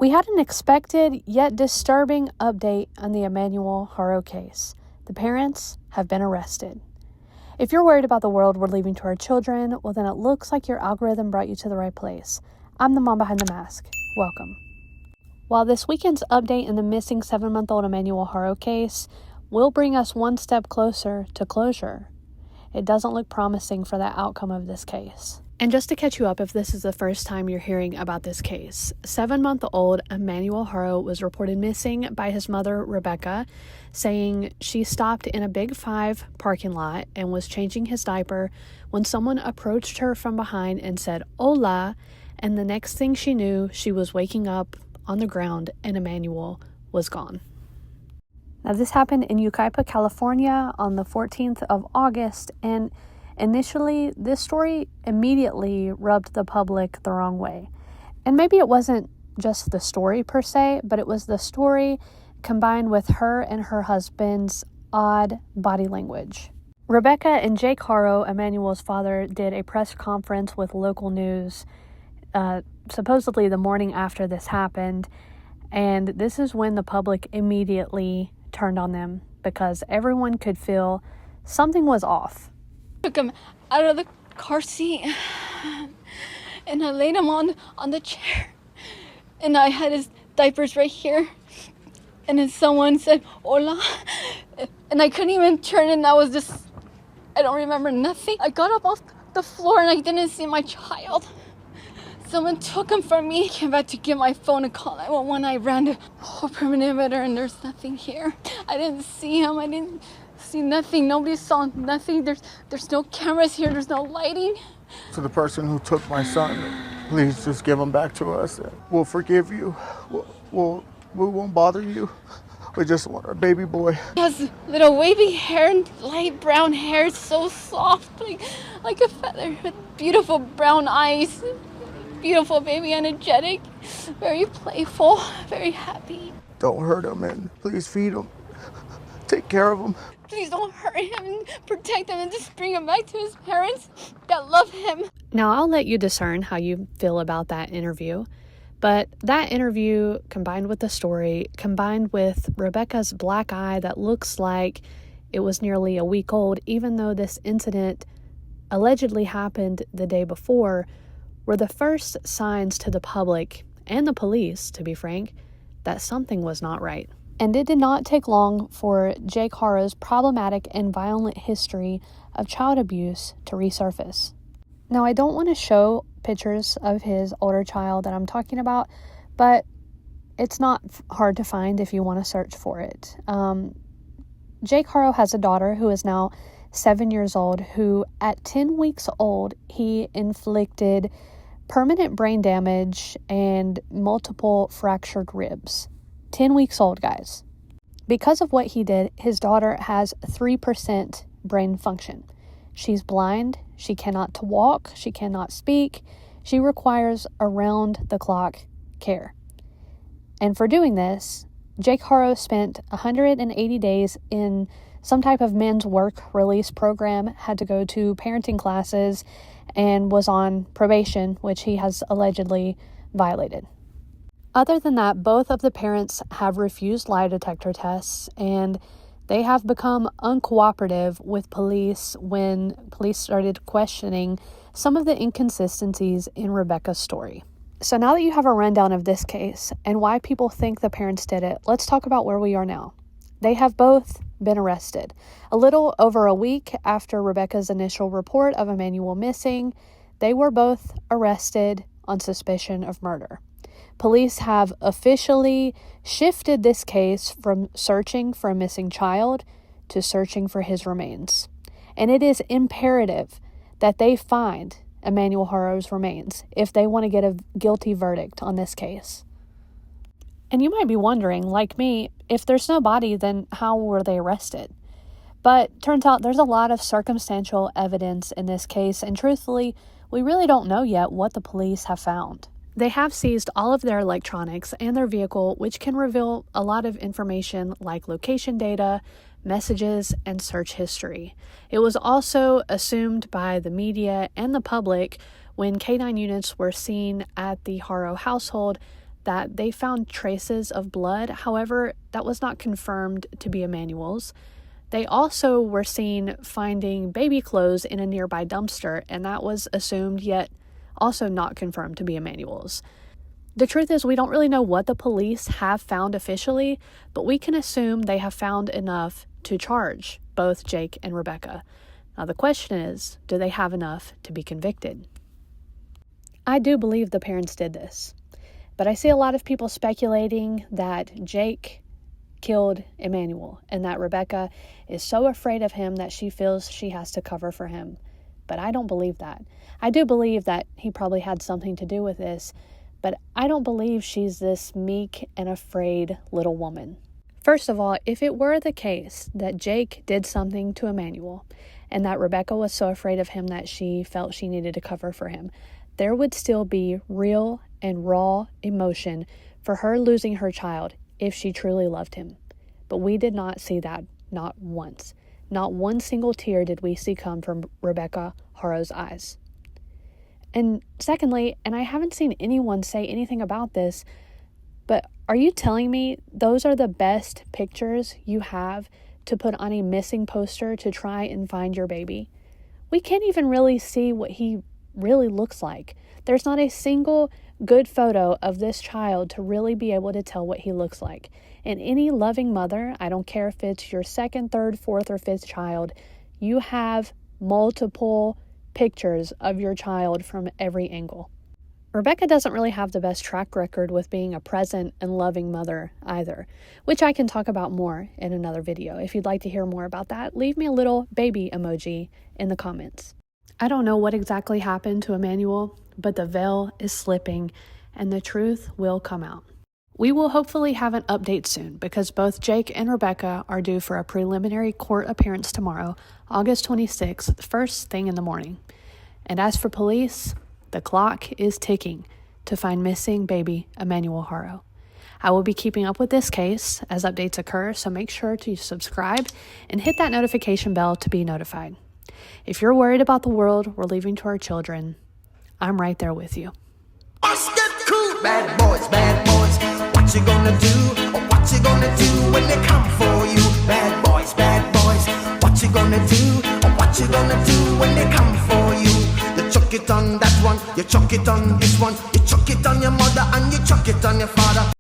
We had an expected yet disturbing update on the Emmanuel Haro case. The parents have been arrested. If you're worried about the world we're leaving to our children, well then it looks like your algorithm brought you to the right place. I'm the mom behind the mask. Welcome. While this weekend's update in the missing 7-month-old Emmanuel Haro case will bring us one step closer to closure, it doesn't look promising for the outcome of this case. And just to catch you up, if this is the first time you're hearing about this case, 7-month-old Emmanuel Haro was reported missing by his mother, Rebecca, saying she stopped in a Big 5 parking lot and was changing his diaper when someone approached her from behind and said, "Hola," and the next thing she knew, she was waking up on the ground and Emmanuel was gone. Now, this happened in Yucaipa, California on the 14th of August, and initially, this story immediately rubbed the public the wrong way. And maybe it wasn't just the story per se, but it was the story combined with her and her husband's odd body language. Rebecca and Jake Haro, Emmanuel's father, did a press conference with local news supposedly the morning after this happened, and this is when the public immediately turned on them because everyone could feel something was off. Took him out of the car seat and I laid him on the chair and I had his diapers right here and then someone said "Hola" and I couldn't even turn and I don't remember nothing. I got up off the floor and I didn't see my child. Someone took him from me. I came back to get my phone and call 911. I ran the whole perimeter and there's nothing here. I didn't see him. I didn't see nothing. Nobody saw nothing. There's no cameras here. There's no lighting. To the person who took my son, please just give him back to us. We'll forgive you. We won't bother you. We just want our baby boy. He has little wavy hair and light brown hair, so soft, like a feather, with beautiful brown eyes. Beautiful baby, energetic, very playful, very happy. Don't hurt him and please feed him. Take care of him. Please don't hurt him and protect him and just bring him back to his parents that love him. Now, I'll let you discern how you feel about that interview, but that interview combined with the story, combined with Rebecca's black eye that looks like it was nearly a week old, even though this incident allegedly happened the day before, were the first signs to the public and the police, to be frank, that something was not right. And it did not take long for Jake Haro's problematic and violent history of child abuse to resurface. Now, I don't want to show pictures of his older child that I'm talking about, but it's not hard to find if you want to search for it. Jake Haro has a daughter who is now 7 years old, who at 10 weeks old, he inflicted permanent brain damage and multiple fractured ribs. 10 weeks old, guys. Because of what he did, his daughter has 3% brain function. She's blind, she cannot walk, she cannot speak, she requires around-the-clock care. And for doing this, Jake Haro spent 180 days in some type of men's work release program, had to go to parenting classes, and was on probation, which he has allegedly violated. Other than that, both of the parents have refused lie detector tests, and they have become uncooperative with police when police started questioning some of the inconsistencies in Rebecca's story. So now that you have a rundown of this case and why people think the parents did it, let's talk about where we are now. They have both been arrested. A little over a week after Rebecca's initial report of Emmanuel missing, they were both arrested on suspicion of murder. Police have officially shifted this case from searching for a missing child to searching for his remains. And it is imperative that they find Emmanuel Haro's remains if they want to get a guilty verdict on this case. And you might be wondering, like me, if there's no body, then how were they arrested? But turns out there's a lot of circumstantial evidence in this case, and truthfully, we really don't know yet what the police have found. They have seized all of their electronics and their vehicle, which can reveal a lot of information like location data, messages, and search history. It was also assumed by the media and the public when K-9 units were seen at the Haro household that they found traces of blood. However, that was not confirmed to be Emmanuel's. They also were seen finding baby clothes in a nearby dumpster, and that was assumed yet also not confirmed to be Emmanuel's. The truth is, we don't really know what the police have found officially, but we can assume they have found enough to charge both Jake and Rebecca. Now the question is, do they have enough to be convicted? I do believe the parents did this, but I see a lot of people speculating that Jake killed Emmanuel and that Rebecca is so afraid of him that she feels she has to cover for him. But I don't believe that. I do believe that he probably had something to do with this, but I don't believe she's this meek and afraid little woman. First of all, if it were the case that Jake did something to Emmanuel and that Rebecca was so afraid of him that she felt she needed to cover for him, there would still be real and raw emotion for her losing her child if she truly loved him. But we did not see that, not once. Not one single tear did we see come from Rebecca Haro's eyes. And secondly, and I haven't seen anyone say anything about this, but are you telling me those are the best pictures you have to put on a missing poster to try and find your baby? We can't even really see what he really looks like. There's not a single good photo of this child to really be able to tell what he looks like. And any loving mother, I don't care if it's your second, third, fourth, or fifth child, you have multiple pictures of your child from every angle. Rebecca doesn't really have the best track record with being a present and loving mother either, which I can talk about more in another video. If you'd like to hear more about that, leave me a little baby emoji in the comments. I don't know what exactly happened to Emmanuel, but the veil is slipping and the truth will come out. We will hopefully have an update soon because both Jake and Rebecca are due for a preliminary court appearance tomorrow, August 26th, first thing in the morning. And as for police, the clock is ticking to find missing baby Emmanuel Haro. I will be keeping up with this case as updates occur, so make sure to subscribe and hit that notification bell to be notified. If you're worried about the world we're leaving to our children, I'm right there with you. Bad boys, what you gonna do? Or what you gonna do when they come for you? Bad boys, what you gonna do? Or what you gonna do when they come for you? You chuck it on that one, you chuck it on this one, you chuck it on your mother and you chuck it on your father.